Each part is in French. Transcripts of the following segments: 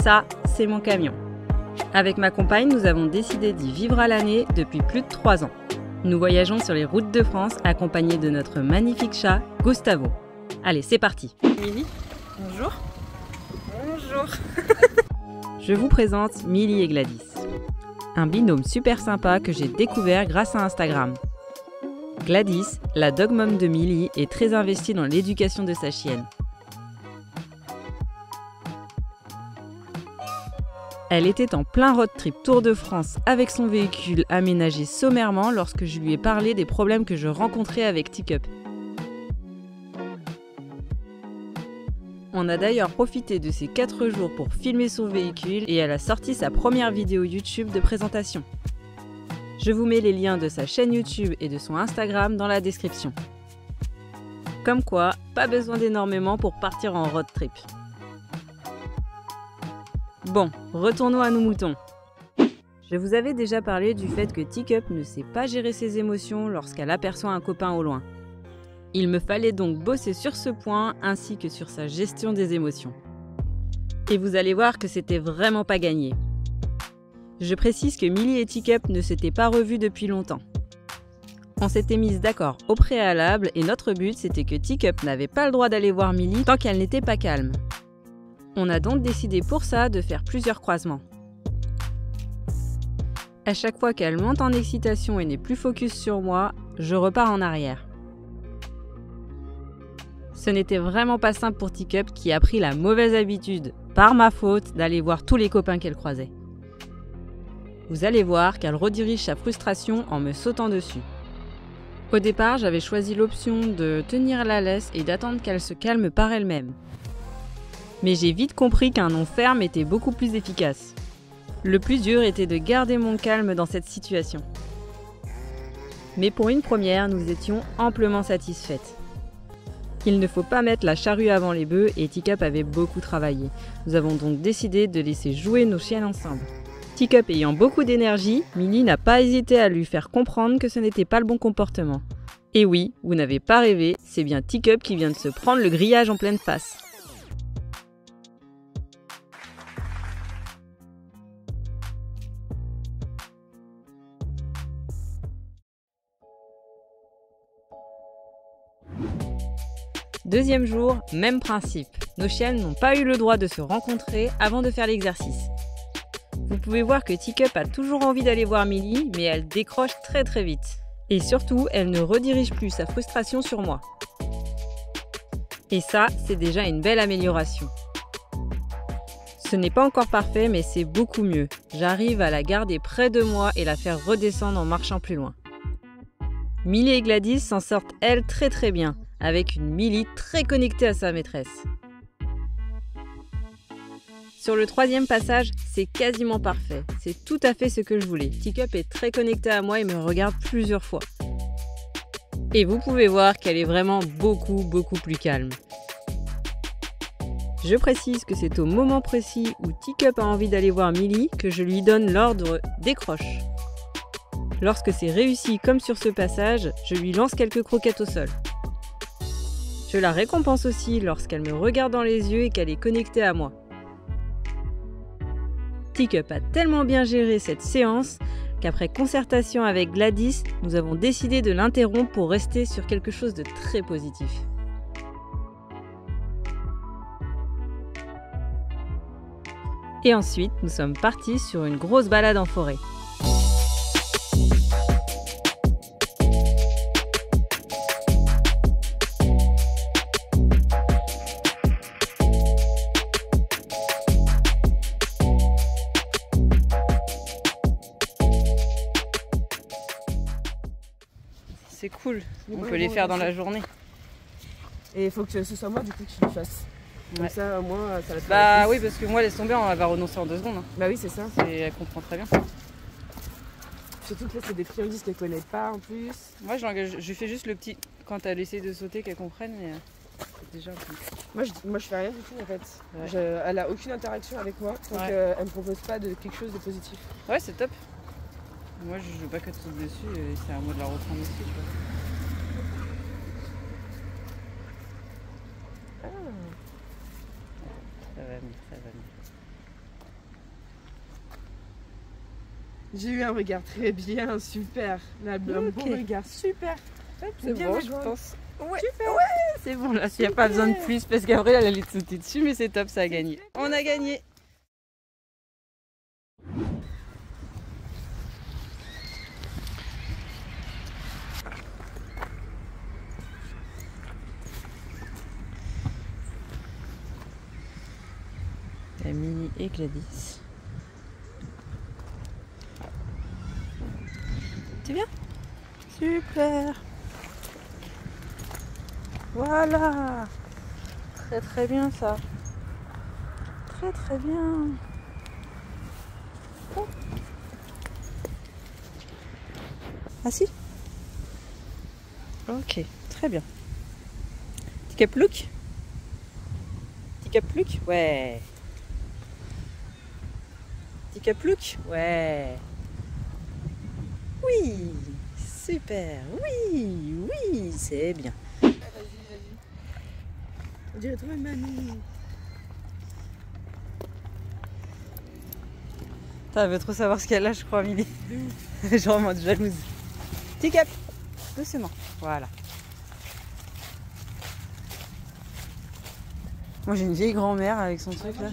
Ça, c'est mon camion. Avec ma compagne, nous avons décidé d'y vivre à l'année depuis plus de 3 ans. Nous voyageons sur les routes de France accompagnés de notre magnifique chat, Gustavo. Allez, c'est parti. Milly, bonjour. Bonjour. Je vous présente Milly et Gladys. Un binôme super sympa que j'ai découvert grâce à Instagram. Gladys, la dog mom de Milly, est très investie dans l'éducation de sa chienne. Elle était en plein road trip Tour de France avec son véhicule aménagé sommairement lorsque je lui ai parlé des problèmes que je rencontrais avec Teacup. On a d'ailleurs profité de ces 4 jours pour filmer son véhicule et elle a sorti sa première vidéo YouTube de présentation. Je vous mets les liens de sa chaîne YouTube et de son Instagram dans la description. Comme quoi, pas besoin d'énormément pour partir en road trip. Bon, retournons à nos moutons. Je vous avais déjà parlé du fait que Teacup ne sait pas gérer ses émotions lorsqu'elle aperçoit un copain au loin. Il me fallait donc bosser sur ce point ainsi que sur sa gestion des émotions. Et vous allez voir que c'était vraiment pas gagné. Je précise que Milly et Teacup ne s'étaient pas revus depuis longtemps. On s'était mis d'accord au préalable et notre but c'était que Teacup n'avait pas le droit d'aller voir Milly tant qu'elle n'était pas calme. On a donc décidé pour ça de faire plusieurs croisements. À chaque fois qu'elle monte en excitation et n'est plus focus sur moi, je repars en arrière. Ce n'était vraiment pas simple pour Teacup qui a pris la mauvaise habitude, par ma faute, d'aller voir tous les copains qu'elle croisait. Vous allez voir qu'elle redirige sa frustration en me sautant dessus. Au départ, j'avais choisi l'option de tenir la laisse et d'attendre qu'elle se calme par elle-même. Mais j'ai vite compris qu'un non ferme était beaucoup plus efficace. Le plus dur était de garder mon calme dans cette situation. Mais pour une première, nous étions amplement satisfaites. Il ne faut pas mettre la charrue avant les bœufs et Teacup avait beaucoup travaillé. Nous avons donc décidé de laisser jouer nos chiennes ensemble. Teacup ayant beaucoup d'énergie, Milly n'a pas hésité à lui faire comprendre que ce n'était pas le bon comportement. Et oui, vous n'avez pas rêvé, c'est bien Teacup qui vient de se prendre le grillage en pleine face. Deuxième jour, même principe. Nos chiennes n'ont pas eu le droit de se rencontrer avant de faire l'exercice. Vous pouvez voir que Teacup a toujours envie d'aller voir Milly, mais elle décroche très vite. Et surtout, elle ne redirige plus sa frustration sur moi. Et ça, c'est déjà une belle amélioration. Ce n'est pas encore parfait, mais c'est beaucoup mieux. J'arrive à la garder près de moi et la faire redescendre en marchant plus loin. Milly et Gladys s'en sortent, elles, très bien, avec une Milly très connectée à sa maîtresse. Sur le 3e passage, c'est quasiment parfait. C'est tout à fait ce que je voulais. Teacup est très connectée à moi et me regarde plusieurs fois. Et vous pouvez voir qu'elle est vraiment beaucoup plus calme. Je précise que c'est au moment précis où Teacup a envie d'aller voir Milly que je lui donne l'ordre « décroche ». Lorsque c'est réussi comme sur ce passage, je lui lance quelques croquettes au sol. Je la récompense aussi lorsqu'elle me regarde dans les yeux et qu'elle est connectée à moi. Teacup a tellement bien géré cette séance qu'après concertation avec Gladys, nous avons décidé de l'interrompre pour rester sur quelque chose de très positif. Et ensuite, nous sommes partis sur une grosse balade en forêt. C'est cool, on peut les faire dans la journée. Et il faut que ce soit moi du coup qui le fasse. Comme ça, moi, ça la fait. Bah oui, parce que moi, laisse tomber, on va renoncer en 2 secondes. Hein. Bah oui, c'est ça. Elle comprend très bien. Surtout que là, c'est des friandises qu'elle connaît pas en plus. Moi, je fais juste le petit quand elle essaie de sauter, qu'elle comprenne. Mais déjà. Moi, je fais rien du tout en fait. Ouais. Elle a aucune interaction avec moi tant qu'elle me propose pas de quelque chose de positif. Ouais, c'est top. Moi, je veux pas qu'elle saute dessus et c'est à moi de la reprendre aussi, tu vois. Ça va venir, ça va venir. J'ai eu un regard très bien, super. Un bon regard, super. C'est bien, bon, ma je grande. pense. Ouais, Super. ouais, c'est bon là. Il n'y a pas besoin de plus parce qu'après elle allait te sauter dessus, mais c'est top, ça a gagné. On a gagné. T'as Mini et Gladys. Tu viens? Super. Voilà. Très très bien ça. Très très bien. Oh. Ah si? Ok, très bien. Petit cap look? Petit cap look? Ouais. Petit cap look? Ouais. Oui, super. Oui, oui, c'est bien. Vas-y, vas-y. On dirait trop une mamie. Elle veut trop savoir ce qu'elle a, je crois, Milly. Genre en mode jalouse. Petit cap. Doucement. Voilà. Moi j'ai une vieille grand-mère avec son truc là.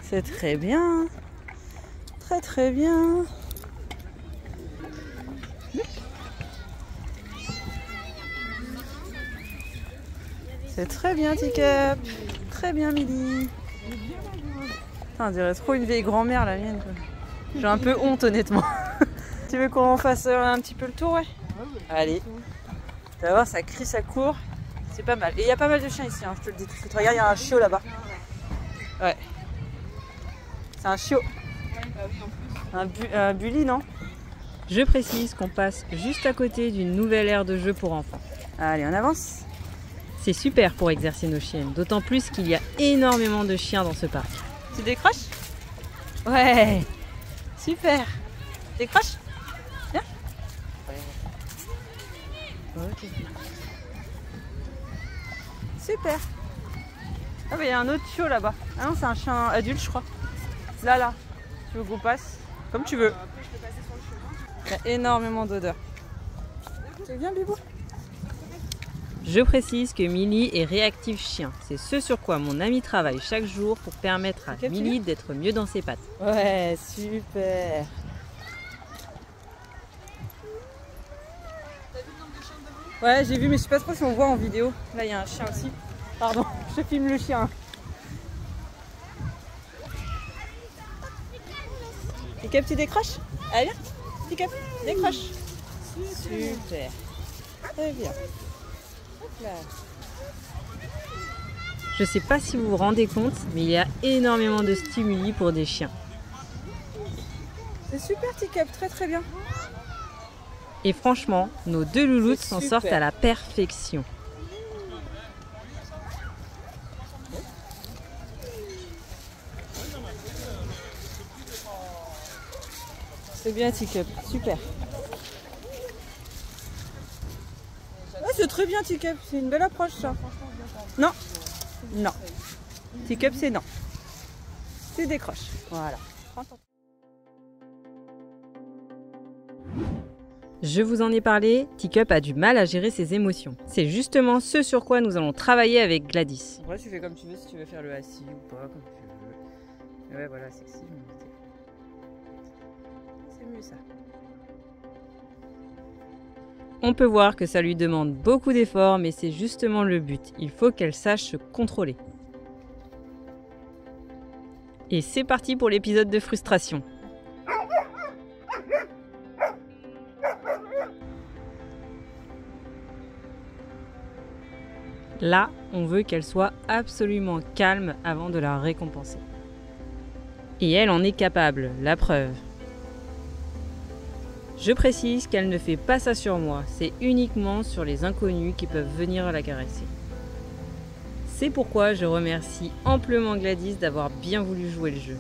C'est très bien. Très très bien. C'est très bien, Teacup. Très bien, Milly. On dirait trop une vieille grand-mère la mienne. J'ai un peu honte honnêtement. Tu veux qu'on fasse un petit peu le tour, ouais? Allez. Tu vas voir, ça crie, ça court. C'est pas mal. Et il y a pas mal de chiens ici, hein, je te le dis tout de suite. Regarde, il y a un chiot là-bas. Ouais. C'est un chiot. Un bully, non? Je précise qu'on passe juste à côté d'une nouvelle aire de jeu pour enfants. Allez, on avance. C'est super pour exercer nos chiennes, d'autant plus qu'il y a énormément de chiens dans ce parc. Tu décroches? Ouais. Super. Décroche? Viens. Ok. Super. Ah bah il y a un autre chiot là-bas. Ah non, c'est un chien adulte je crois. Là. Tu veux qu'on passe? Comme tu veux. Il y a énormément d'odeurs. Tu viens, Bibou? Je précise que Milly est réactive chien. C'est ce sur quoi mon ami travaille chaque jour pour permettre à Milly d'être mieux dans ses pattes. Ouais, super. Ouais, j'ai vu, mais je sais pas trop si on voit en vidéo. Là, il y a un chien aussi. Pardon, je filme le chien. Teacup, tu décroches? Allez, viens. Teacup, décroche. Super. Très bien. Hop là. Je sais pas si vous vous rendez compte, mais il y a énormément de stimuli pour des chiens. C'est super, Teacup, très très bien. Et franchement, nos deux louloutes s'en sortent à la perfection. C'est bien, Teacup, super. Ouais, c'est très bien, Teacup, c'est une belle approche ça. Non, non. Teacup, c'est non. Tu décroches. Voilà. Je vous en ai parlé, Teacup a du mal à gérer ses émotions. C'est justement ce sur quoi nous allons travailler avec Gladys. Ouais, tu fais comme tu veux, si tu veux faire le assis ou pas, comme tu veux. Ouais, voilà, sexy. C'est mieux ça. On peut voir que ça lui demande beaucoup d'efforts, mais c'est justement le but. Il faut qu'elle sache se contrôler. Et c'est parti pour l'épisode de frustration. Là, on veut qu'elle soit absolument calme avant de la récompenser. Et elle en est capable, la preuve. Je précise qu'elle ne fait pas ça sur moi, c'est uniquement sur les inconnus qui peuvent venir la caresser. C'est pourquoi je remercie amplement Gladys d'avoir bien voulu jouer le jeu.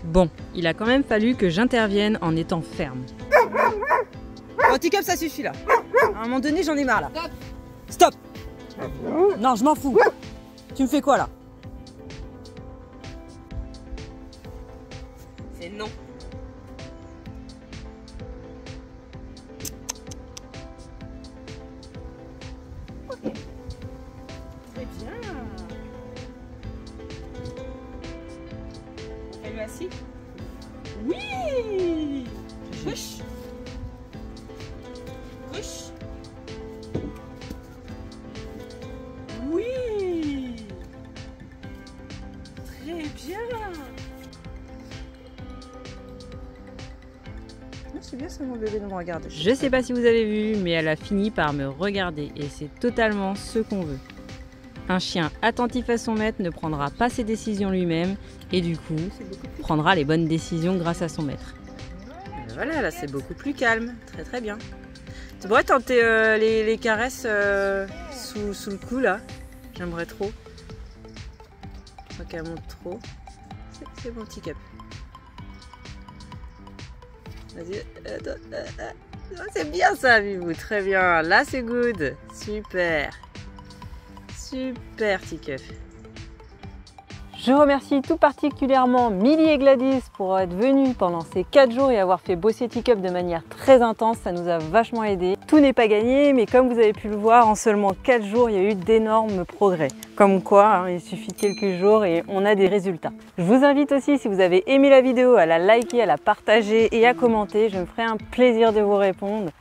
Bon, il a quand même fallu que j'intervienne en étant ferme. Bon, Teacup, ça suffit là. À un moment donné, j'en ai marre là. Stop. Non, je m'en fous. Tu me fais quoi là? C'est non. Ok. Très bien. Fais-le assis. Oui. Push. Push. Oui. Très bien. C'est bien ça mon bébé de me regarder. Je sais pas si vous avez vu, mais elle a fini par me regarder et c'est totalement ce qu'on veut. Un chien attentif à son maître ne prendra pas ses décisions lui-même et du coup prendra les bonnes décisions grâce à son maître. Voilà, là c'est beaucoup plus calme, très très bien. Tu pourrais tenter les caresses sous le cou là. J'aimerais trop. Je crois qu'elle monte trop. C'est bon Teacup. Vas-y. C'est bien ça, Vivou. Très bien. Là, c'est good. Super. Super, Teacup. Je remercie tout particulièrement Milly et Gladys pour être venus pendant ces 4 jours et avoir fait bosser Teacup de manière très intense, ça nous a vachement aidé. Tout n'est pas gagné, mais comme vous avez pu le voir, en seulement 4 jours, il y a eu d'énormes progrès. Comme quoi, il suffit de quelques jours et on a des résultats. Je vous invite aussi, si vous avez aimé la vidéo, à la liker, à la partager et à commenter. Je me ferai un plaisir de vous répondre.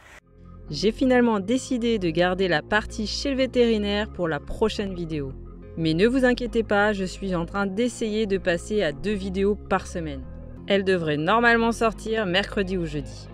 J'ai finalement décidé de garder la partie chez le vétérinaire pour la prochaine vidéo. Mais ne vous inquiétez pas, je suis en train d'essayer de passer à 2 vidéos par semaine. Elles devraient normalement sortir mercredi ou jeudi.